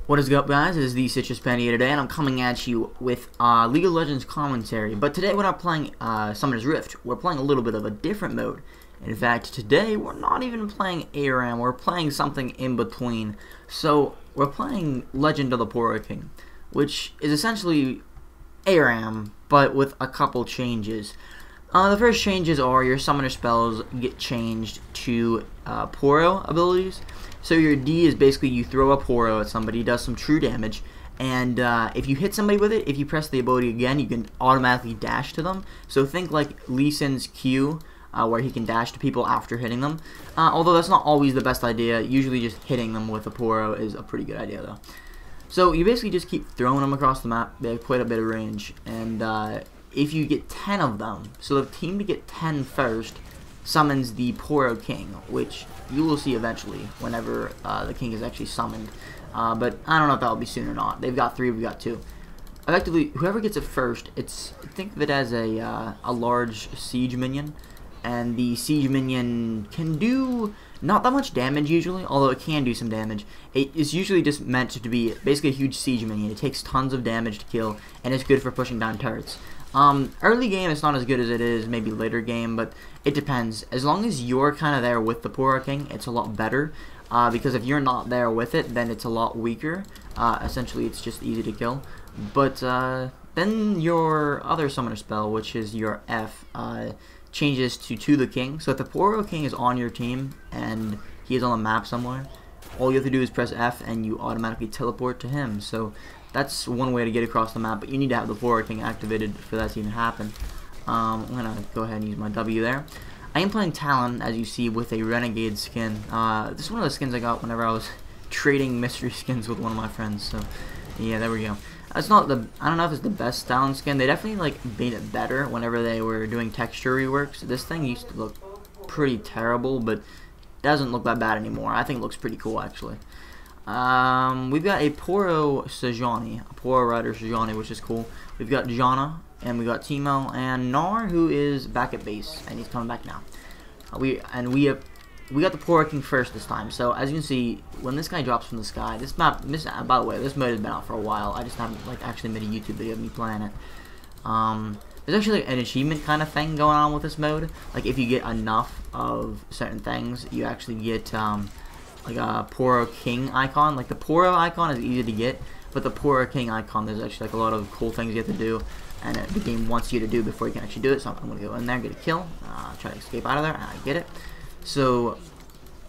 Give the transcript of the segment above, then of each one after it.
What is up, guys? It is the Citrus Penny here today, and I'm coming at you with League of Legends commentary. But today we're not playing Summoner's Rift. We're playing a little bit of a different mode. In fact, today we're not even playing ARAM. We're playing something in between. So we're playing Legend of the Poro King, which is essentially ARAM, but with a couple changes. The first changes are your summoner spells get changed to Poro abilities. So your D is basically you throw a Poro at somebody, does some true damage, and if you hit somebody with it, if you press the ability again, you can automatically dash to them. So think like Lee Sin's Q, where he can dash to people after hitting them. Although that's not always the best idea. Usually just hitting them with a Poro is a pretty good idea though. So you basically just keep throwing them across the map. They have quite a bit of range, and if you get 10 of them, so the team to get 10 first summons the Poro King, which you will see eventually whenever the king is actually summoned. But I don't know if that will be soon or not. They've got 3, we've got 2. Effectively, whoever gets it first, think of it as a large siege minion, and the siege minion can do not that much damage usually, although it can do some damage. It is usually just meant to be basically a huge siege minion. It takes tons of damage to kill, and it's good for pushing down turrets. Early game it's not as good as it is maybe later game, but it depends. As long as you're kind of there with the Poro King, it's a lot better, because if you're not there with it, then it's a lot weaker. Essentially it's just easy to kill. But then your other summoner spell, which is your F, changes to the king. So if the Poro King is on your team and he is on the map somewhere, all you have to do is press F and you automatically teleport to him. So that's one way to get across the map, but you need to have the Poro King activated for that to even happen. I'm going to go ahead and use my W there. I am playing Talon, as you see, with a Renegade skin. This is one of the skins I got whenever I was trading mystery skins with one of my friends. So, yeah, there we go. It's not the, I don't know if it's the best Talon skin. They definitely, like, made it better whenever they were doing texture reworks. This thing used to look pretty terrible, but it doesn't look that bad anymore. I think it looks pretty cool, actually. We've got a Poro Sejuani, a Poro Rider Sejuani, which is cool. We've got Janna, and we got Teemo, and Gnar, who is back at base, and he's coming back now. We got the Poro King first this time. So as you can see, when this guy drops from the sky, this map, by the way, this mode has been out for a while. I just haven't like actually made a YouTube video of me playing it. There's actually like, an achievement kind of thing going on with this mode. Like if you get enough of certain things, you actually get like a Poro King icon. Like the Poro icon is easy to get, but the Poro King icon, there's actually like a lot of cool things you have to do, and the game wants you to do before you can actually do it. So I'm going to go in there, get a kill, try to escape out of there, and I get it. So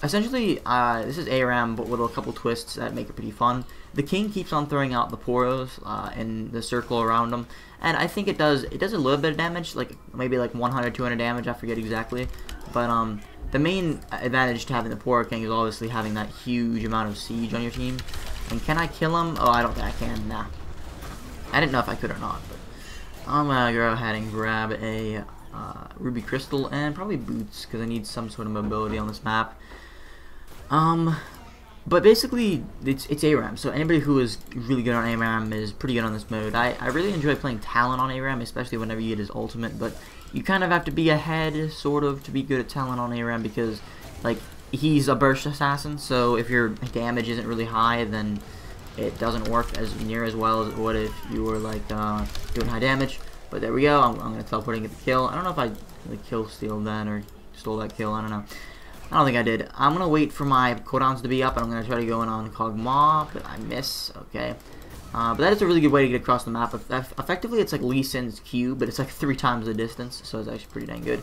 essentially, this is ARAM, but with a couple twists that make it pretty fun. The king keeps on throwing out the Poros in the circle around him, and I think it does a little bit of damage, like maybe like 100, 200 damage, I forget exactly. But the main advantage to having the Poro King is obviously having that huge amount of siege on your team. And can I kill him? Oh, I don't think I can. Nah. I didn't know if I could or not, but I'm gonna go ahead and grab a Ruby Crystal and probably boots, because I need some sort of mobility on this map. But basically, it's ARAM, so anybody who is really good on ARAM is pretty good on this mode. I really enjoy playing Talon on ARAM, especially whenever you get his ultimate, but you kind of have to be ahead, sort of, to be good at Talon on ARAM, because, like, he's a burst assassin, so if your damage isn't really high, then it doesn't work as near as well as it would if you were, like, doing high damage. But there we go, I'm going to teleport and get the kill. I don't know if I really kill steal then, or stole that kill, I don't know. I don't think I did. I'm going to wait for my cooldowns to be up, and I'm going to try to go in on Kog'Maw, but I miss. Okay. But that is a really good way to get across the map. Effectively, it's like Lee Sin's Q, but it's like 3 times the distance, so it's actually pretty dang good.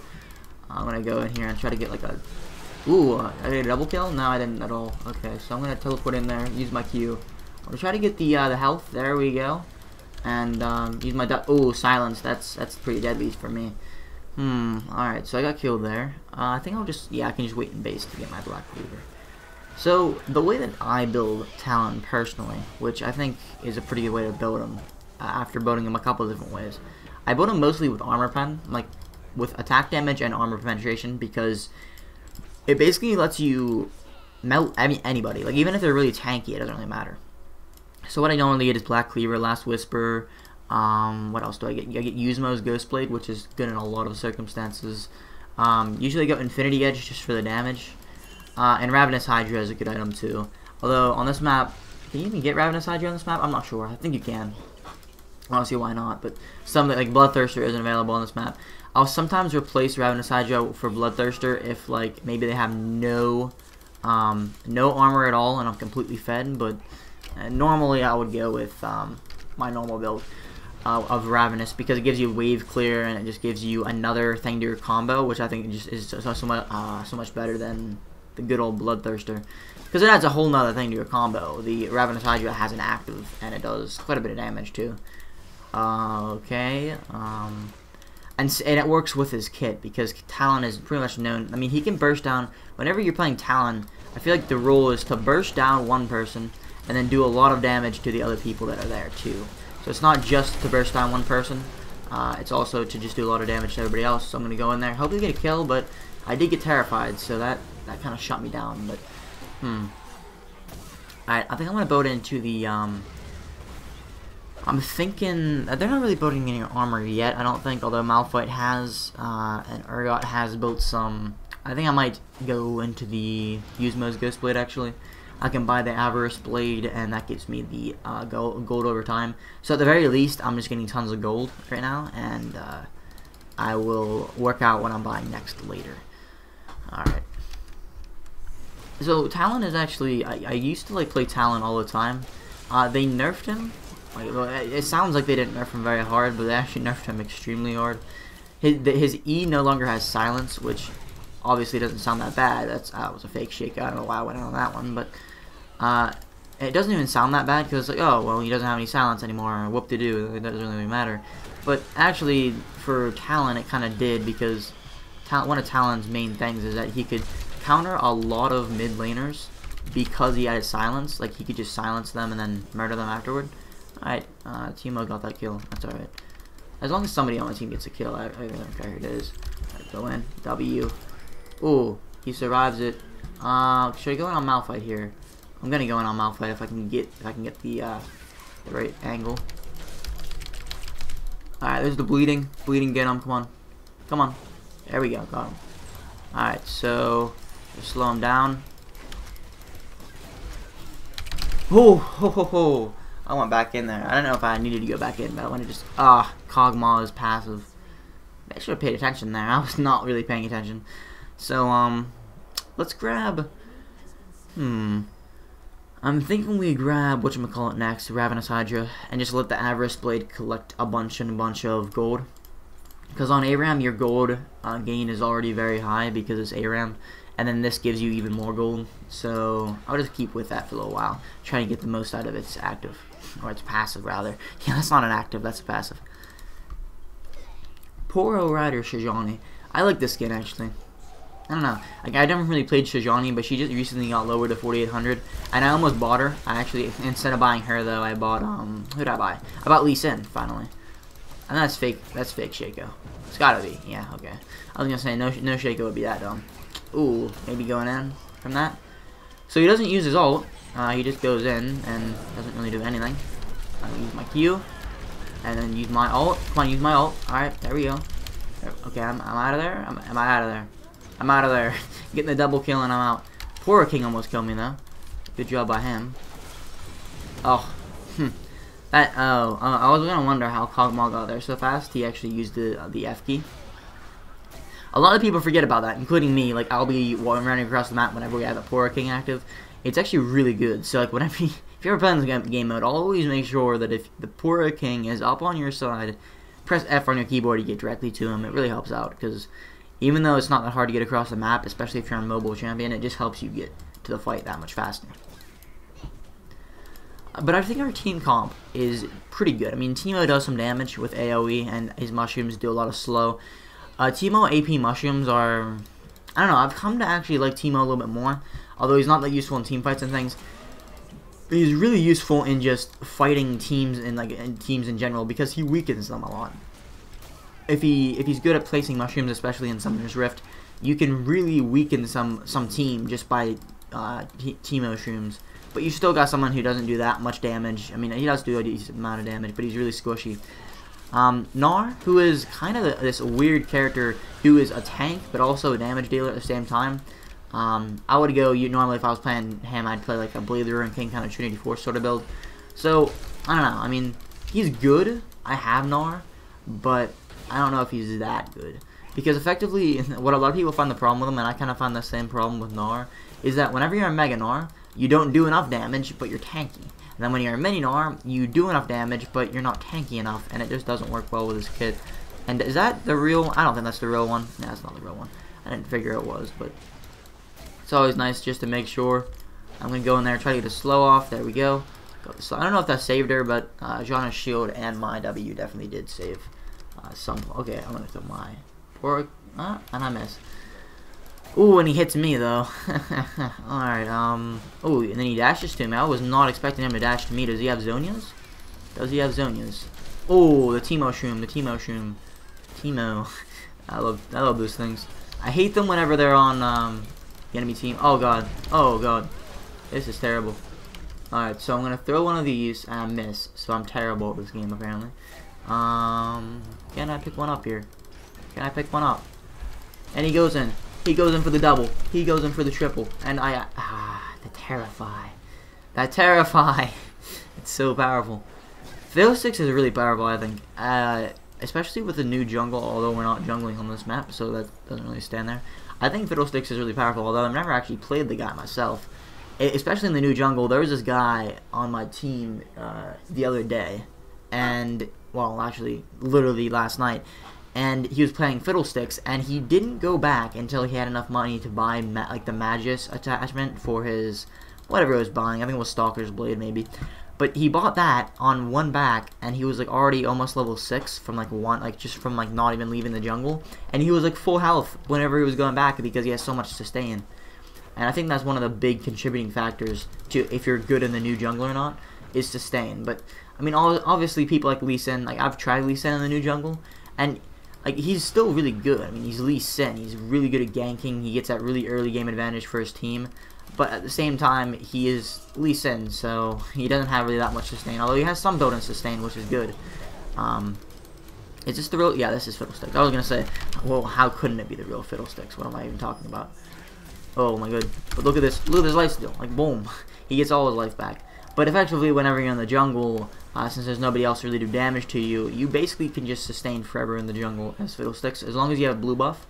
I'm going to go in here and try to get like a... Ooh, I did a double kill? No, I didn't at all. Okay, so I'm going to teleport in there, use my Q. I'm going to try to get the health. There we go. And use my... Ooh, silence. That's pretty deadly for me. Alright, so I got killed there. I think I'll just, yeah, I can just wait in base to get my Black Cleaver. So, the way that I build Talon personally, which I think is a pretty good way to build him, after building him a couple of different ways. I build him mostly with armor pen, like, with attack damage and armor penetration, because it basically lets you melt, I mean, anybody. Like, even if they're really tanky, it doesn't really matter. So what I normally get is Black Cleaver, Last Whisper. What else do I get? I get Yuzmo's Ghostblade, which is good in a lot of circumstances. Usually I go Infinity Edge just for the damage. And Ravenous Hydra is a good item too. Although on this map, Can you even get Ravenous Hydra on this map? I'm not sure. I think you can. I don't see why not, but something like Bloodthirster isn't available on this map. I'll sometimes replace Ravenous Hydra for Bloodthirster if like maybe they have no armor at all and I'm completely fed, but normally I would go with my normal build of Ravenous because it gives you wave clear and it just gives you another thing to your combo, which I think just is so much better than the good old Bloodthirster, because it adds a whole nother thing to your combo. The Ravenous Hydra has an active and it does quite a bit of damage too. Okay, and it works with his kit because Talon is pretty much known. I mean, he can burst down whenever you're playing Talon. I feel like the rule is to burst down one person and then do a lot of damage to the other people that are there too. So it's not just to burst down one person, it's also to just do a lot of damage to everybody else. So I'm gonna go in there, hopefully get a kill, but I did get terrified, so that kind of shut me down. But alright, I think I'm gonna boat into the I'm thinking they're not really boating any armor yet, I don't think, although Malphite has and Urgot has built some. I think I might go into the Guzma's Ghost Blade actually. I can buy the Avarice Blade and that gives me the gold over time. So at the very least I'm just getting tons of gold right now, and I will work out what I'm buying next later. Alright. So Talon is actually, I used to like play Talon all the time. They nerfed him. It sounds like they didn't nerf him very hard, but they actually nerfed him extremely hard. His E no longer has silence, which obviously doesn't sound that bad. That was a fake shake. I don't know why I went on that one, but it doesn't even sound that bad because it's like, oh well, he doesn't have any silence anymore. Whoop-de-doo, it doesn't really matter. But actually, for Talon, it kind of did, because one of Talon's main things is that he could counter a lot of mid laners because he had his silence. Like he could just silence them and then murder them afterward. Alright, Teemo got that kill. That's alright. As long as somebody on my team gets a kill, I don't care who it is. Right, go in. W. Ooh, he survives it. Should I go in on Malphite here? I'm gonna go in on Malphite if I can get the right angle. Alright, there's the bleeding. Bleeding, get him. Come on. Come on. There we go. Got him. Alright, so just slow him down. Oh, ho, ho, ho. I went back in there. I don't know if I needed to go back in, but I want to just... Kog'Maw is passive. I should have paid attention there. I was not really paying attention. So, let's grab... I'm thinking we grab, whatchamacallit next, Ravenous Hydra, and just let the Avarice Blade collect a bunch of gold. Because on ARAM, your gold gain is already very high because it's ARAM. And then this gives you even more gold. So I'll just keep with that for a little while. Try to get the most out of its active. Or its passive, rather. Yeah, that's not an active, that's a passive. Poro Rider Shijani. I like this skin, actually. I don't know. Like, I never really played Shijani, but she just recently got lowered to 4,800. And I almost bought her. I actually, instead of buying her, though, I bought, who did I buy? I bought Lee Sin, finally. And that's fake Shaco. It's gotta be. Yeah, okay. I was gonna say, no Shaco would be that dumb. Ooh, maybe going in from that. So he doesn't use his ult. He just goes in and doesn't really do anything. I use my Q, and then use my ult. Come on, use my ult. Alright, there we go. Okay, I'm out of there. Am I out of there? I'm out of there. Getting the double kill and I'm out. Poro King almost killed me though. Good job by him. Oh, I was gonna wonder how Kog'Maw got there so fast. He actually used the F key. A lot of people forget about that, including me. Like, I'll be running across the map whenever we have a Poro King active. It's actually really good. So, like, whenever if you're playing this game mode, always make sure that if the Poro King is up on your side, press F on your keyboard to get directly to him. It really helps out, because even though it's not that hard to get across the map, especially if you're on mobile champion, it just helps you get to the fight that much faster. But I think our team comp is pretty good. I mean, Teemo does some damage with AoE, and his mushrooms do a lot of slow. Teemo AP mushrooms are... I don't know, I've come to actually like Teemo a little bit more. Although he's not that useful in team fights and things. But he's really useful in just fighting teams and teams in general, because he weakens them a lot. If he's good at placing mushrooms, especially in Summoner's Rift, you can really weaken some team just by Teemo shrooms. But you still got someone who doesn't do that much damage. I mean, he does do a decent amount of damage, but he's really squishy. Gnar, who is kind of this weird character who is a tank, but also a damage dealer at the same time. I would go, normally if I was playing him, I'd play like a Blazer and King kind of Trinity Force sort of build. So, I don't know, I mean, he's good. I have Gnar, but I don't know if he's that good. Because effectively, what a lot of people find the problem with him, and I kind of find the same problem with Gnar, is that whenever you're a Mega Gnar, you don't do enough damage, but you're tanky. And then when you're a Mini Gnar, you do enough damage, but you're not tanky enough, and it just doesn't work well with this kit. And is that the real? I don't think that's the real one. Yeah, that's not the real one. I didn't figure it was, but it's always nice just to make sure. I'm going to go in there and try to get a slow off. There we go. I don't know if that saved her, but Janna's shield and my W definitely did save some. Okay, I'm going to throw my Poro, and I miss. Ooh, and he hits me, though. Alright, ooh, and then he dashes to me. I was not expecting him to dash to me. Does he have Zonias? Does he have Zonias? Oh, the Teemo Shroom, the Teemo Shroom. Teemo. I love those things. I hate them whenever they're on, the enemy team. Oh, God. Oh, God. This is terrible. Alright, so I'm going to throw one of these, and I miss. So I'm terrible at this game, apparently. Can I pick one up here? Can I pick one up? And he goes in. He goes in for the double. He goes in for the triple. And the Terrify. That Terrify. It's so powerful. Fiddlesticks is really powerful, I think. Especially with the new jungle, although we're not jungling on this map, so that doesn't really stand there. I think Fiddlesticks is really powerful, although I've never actually played the guy myself. Especially in the new jungle, there was this guy on my team the other day. And, well, actually, literally last night. And he was playing Fiddlesticks, and he didn't go back until he had enough money to buy like the Magus attachment for his whatever he was buying. I think it was Stalker's Blade, maybe. But he bought that on one back, and he was like already almost level 6 from like just from like not even leaving the jungle, and he was like full health whenever he was going back because he has so much sustain. And I think that's one of the big contributing factors to if you're good in the new jungle or not is sustain. But I mean, obviously people like Lee Sin, like I've tried Lee Sin in the new jungle, and like he's still really good. I mean, he's Lee Sin. He's really good at ganking. He gets that really early game advantage for his team. But at the same time, he is Lee Sin, so he doesn't have really that much sustain. Although he has some built-in sustain, which is good. Is this the real? Yeah, this is Fiddlesticks. I was gonna say, well, how couldn't it be the real Fiddlesticks? What am I even talking about? Oh my god! But look at this. Look at this life steal. Like boom, he gets all his life back. But effectively, whenever you're in the jungle, since there's nobody else to really do damage to you, you basically can just sustain forever in the jungle as Fiddlesticks, as long as you have blue buff,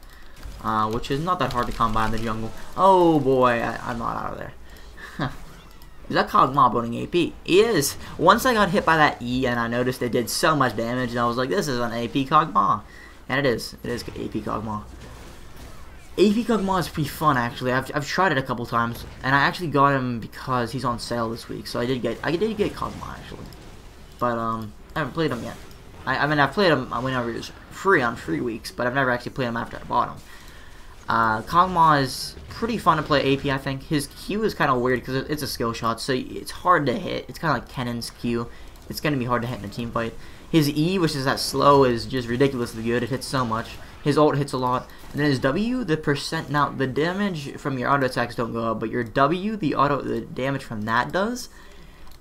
which is not that hard to come by in the jungle. Oh boy, I'm not out of there. Is that Kog'Maw building AP? He is! Once I got hit by that E and I noticed it did so much damage, and I was like, this is an AP Kog'Maw. And it is. It is AP Kog'Maw. AP Kog'Maw is pretty fun, actually. I've tried it a couple times, and I actually got him because he's on sale this week, so I did get Kog'Maw, actually. But, I haven't played him yet. I mean, I've played him whenever he was free on free weeks, but I've never actually played him after I bought him. Kog'Maw is pretty fun to play AP, I think. His Q is kind of weird because it's a skill shot, so it's hard to hit. It's kind of like Kennen's Q. It's going to be hard to hit in a team fight. His E, which is that slow, is just ridiculously good. It hits so much. His ult hits a lot. And then his W, the percent, now the damage from your auto attacks don't go up, but your W, the damage from that does.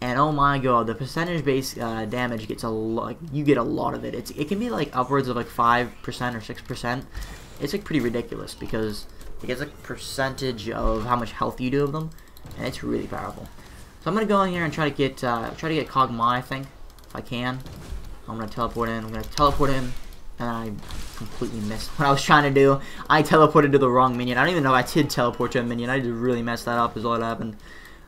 And oh my god, the percentage base damage gets a lot. Like, you get a lot of it. It can be like upwards of like 5% or 6%. It's like pretty ridiculous because it gets like percentage of how much health you do of them, and it's really powerful. So I'm gonna go in here and try to get Kog'Maw, I think, if I can. I'm gonna teleport in. I'm gonna teleport in, and I completely missed what I was trying to do. I teleported to the wrong minion. I don't even know if I did teleport to a minion. I just really messed that up. Is all that happened.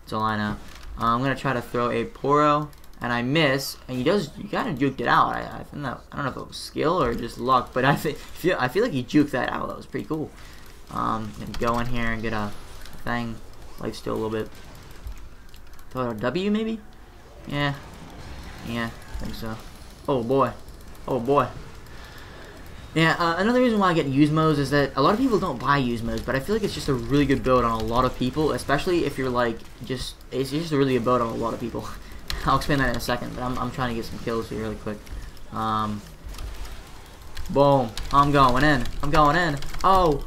That's all I know. I'm gonna try to throw a Poro, and I miss. And he kind of juked it out. I don't know if it was skill or just luck, but I feel like he juked that out. That was pretty cool. And go in here and get a thing, lifesteal a little bit. Throw a W maybe? Yeah, I think so. Oh boy, oh boy. Yeah, another reason why I get Usmos is that a lot of people don't buy Usmos, but I feel like it's just a really good build on a lot of people, especially if you're like, it's just a really good build on a lot of people. I'll explain that in a second, but I'm trying to get some kills here really quick. Boom, I'm going in, oh,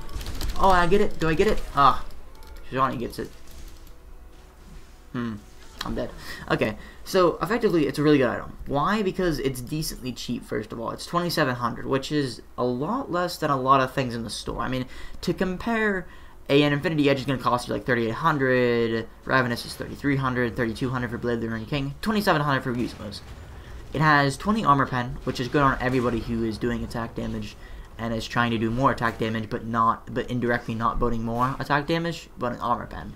I get it, do I get it? Ah, Johnny gets it. I'm dead. Okay, so effectively it's a really good item. Why? Because it's decently cheap, first of all. It's 2,700, which is a lot less than a lot of things in the store. I mean, to compare An Infinity Edge is going to cost you like 3,800, Ravenous is 3,300, 3,200 for Blade of the Ring King, 2,700 for Gizmos. It has 20 Armor Pen, which is good on everybody who is doing attack damage and is trying to do more attack damage, but indirectly not boating more attack damage, but an Armor Pen.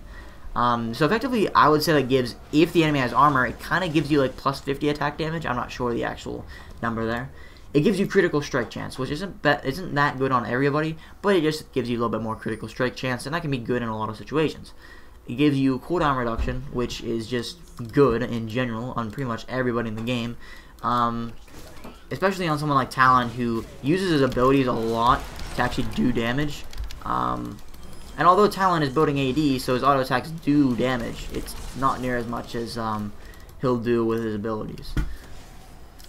So effectively, I would say that gives, if the enemy has armor, it kind of gives you like plus 50 attack damage. I'm not sure the actual number there. It gives you critical strike chance, which isn't that good on everybody, but it just gives you a little bit more critical strike chance, and that can be good in a lot of situations. It gives you cooldown reduction, which is just good in general on pretty much everybody in the game, especially on someone like Talon who uses his abilities a lot to actually do damage. And although Talon is building AD, so his auto attacks do damage, it's not near as much as he'll do with his abilities.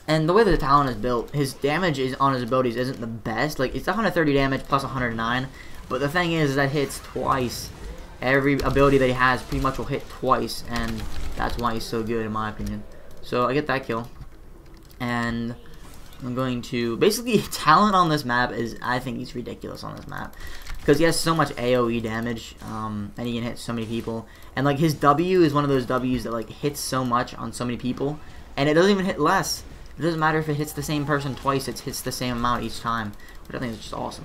And the way that Talon is built, his damage on his abilities isn't the best. Like, it's 130 damage plus 109, but the thing is that hits twice. Every ability that he has pretty much will hit twice, and that's why he's so good in my opinion. So I get that kill, and I'm going to basically Talon on this map is, I think he's ridiculous on this map because he has so much AoE damage, and he can hit so many people. And like his W is one of those Ws that like hits so much on so many people, and it doesn't even hit less. It doesn't matter if it hits the same person twice; it hits the same amount each time, which I think is just awesome.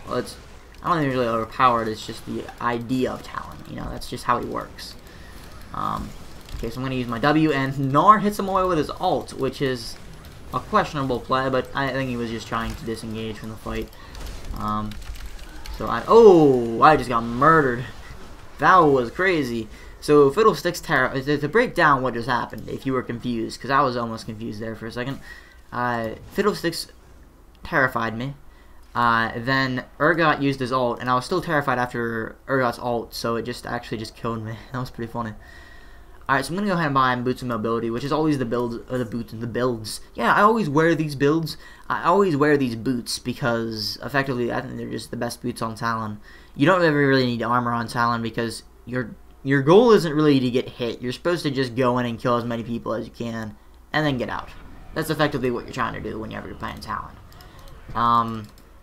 Well, I don't think it's really overpowered. It's just the idea of Talon. You know, that's just how he works. Okay, so I'm going to use my W, and Gnar hits him away with his ult, which is a questionable play, but I think he was just trying to disengage from the fight. I just got murdered. That was crazy. So Fiddlesticks to break down what just happened, if you were confused, because I was almost confused there for a second. Fiddlesticks terrified me. Then Urgot used his ult, and I was still terrified after Urgot's ult, so it actually just killed me. That was pretty funny. Alright, so I'm gonna go ahead and buy Boots of Mobility, which is always the builds. Yeah, I always wear these builds. I always wear these boots because effectively I think they're just the best boots on Talon. You don't ever really need armor on Talon because your goal isn't really to get hit. You're supposed to just go in and kill as many people as you can, and then get out. That's effectively what you're trying to do whenever you're playing Talon.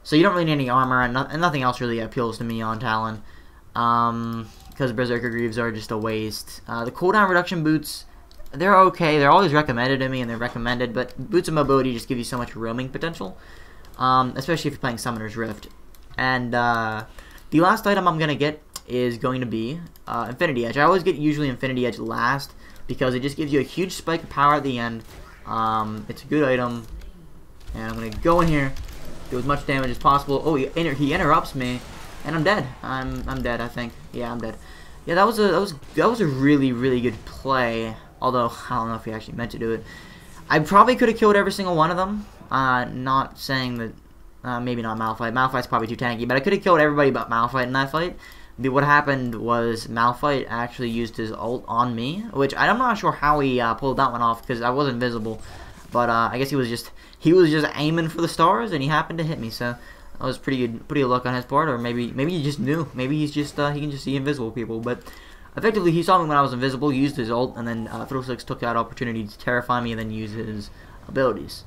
So you don't really need any armor, and nothing else really appeals to me on Talon. Because Berserker Greaves are just a waste. The cooldown reduction boots, they're okay. They're always recommended to me, and they're recommended, but Boots of Mobility just give you so much roaming potential, especially if you're playing Summoner's Rift. And the last item I'm going to get is going to be Infinity Edge. I always get usually Infinity Edge last, because it just gives you a huge spike of power at the end. It's a good item, and I'm going to go in here, do as much damage as possible. Oh, he interrupts me. And I'm dead. I'm dead, I think. Yeah, I'm dead. Yeah, that was a really, really good play. Although I don't know if he actually meant to do it. I probably could have killed every single one of them. Not saying that maybe not Malphite. Malphite's probably too tanky, but I could have killed everybody but Malphite in that fight. What happened was Malphite actually used his ult on me, which I'm not sure how he pulled that one off because I was invisible. But I guess he was just aiming for the stars and he happened to hit me. So that was pretty good luck on his part, or maybe he just knew. Maybe he's just he can just see invisible people. But effectively, he saw me when I was invisible, used his ult, and then Fiddlesticks took that opportunity to terrify me and then use his abilities.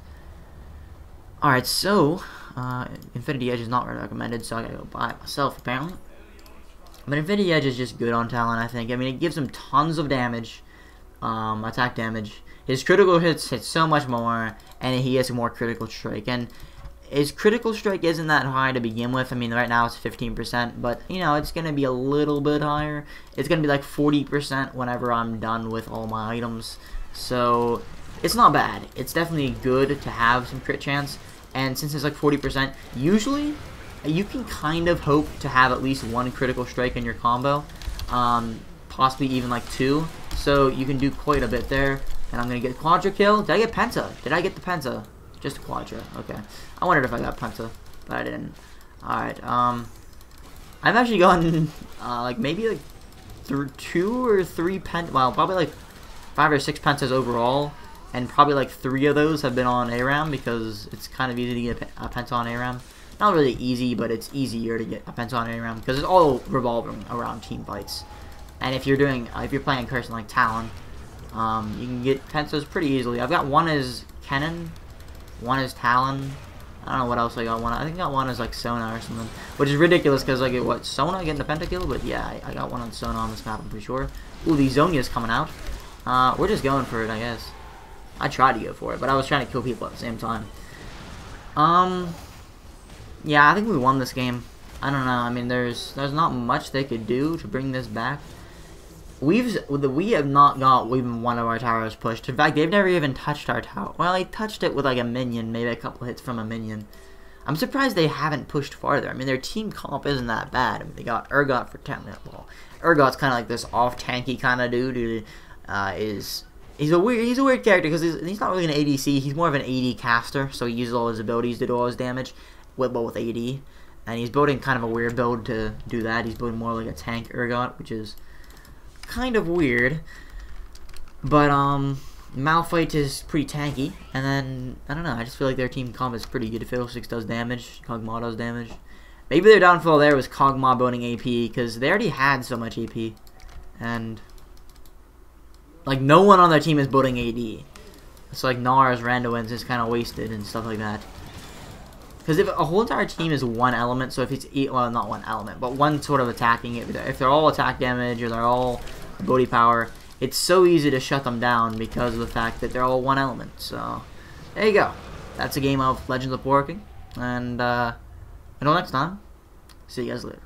All right, so Infinity Edge is not recommended, so I gotta go buy it myself apparently. But Infinity Edge is just good on Talon, I think. I mean, it gives him tons of damage, attack damage. His critical hits hit so much more, and he has a more critical strike. And his critical strike isn't that high to begin with. I mean, right now it's 15%, but, you know, it's going to be a little bit higher. It's going to be like 40% whenever I'm done with all my items. So, it's not bad. It's definitely good to have some crit chance. And since it's like 40%, usually you can kind of hope to have at least one critical strike in your combo. Possibly even like 2. So, you can do quite a bit there. And I'm going to get Quadra kill. Did I get Penta? Did I get the Penta? Just a Quadra. Okay. I wondered if I got Penta, but I didn't. Alright, I've actually gotten, like, maybe, like, 2 or 3 Pentas, well, probably, like, 5 or 6 Pentas overall, and probably, like, 3 of those have been on ARAM, because it's kind of easy to get a Penta on ARAM. Not really easy, but it's easier to get a Penta on ARAM, because it's all revolving around team fights. And if you're playing a person like Talon, you can get Pentas pretty easily. I've got one as Kennen, one is Talon, I don't know what else I got one. I think I got one as like Sona or something, which is ridiculous because like what Sona getting the pentakill, but yeah, I got one on Sona on this map. I'm pretty sure. Ooh, the Zonia's coming out. We're just going for it, I guess. I tried to go for it, but I was trying to kill people at the same time. Yeah, I think we won this game. I don't know. I mean, there's not much they could do to bring this back. We have not got even one of our towers pushed. In fact, they've never even touched our tower. Well, they touched it with like a minion, maybe a couple hits from a minion. I'm surprised they haven't pushed farther. I mean, their team comp isn't that bad. I mean, they got Urgot for 10. Well, Urgot's kind of like this off-tanky kind of dude who he's a weird character because he's not really an ADC. He's more of an AD caster, so he uses all his abilities to do all his damage with AD. And he's building kind of a weird build to do that. He's building more like a tank Urgot, which is kind of weird. But Malphite is pretty tanky, and then I don't know. I just feel like their team comp is pretty good. Fiddlesticks does damage, Kog'Maw does damage. Maybe their downfall there was Kog'Maw building AP because they already had so much AP, and like no one on their team is building AD. It's like Nars, Randuin's is kind of wasted and stuff like that. Because if a whole entire team is one element, so if it's well, not one element, but one sort of attacking it, if they're all attack damage or they're all ability power, it's so easy to shut them down because of the fact that they're all one element. So there you go. That's a game of Legends of Poro, and until next time, see you guys later.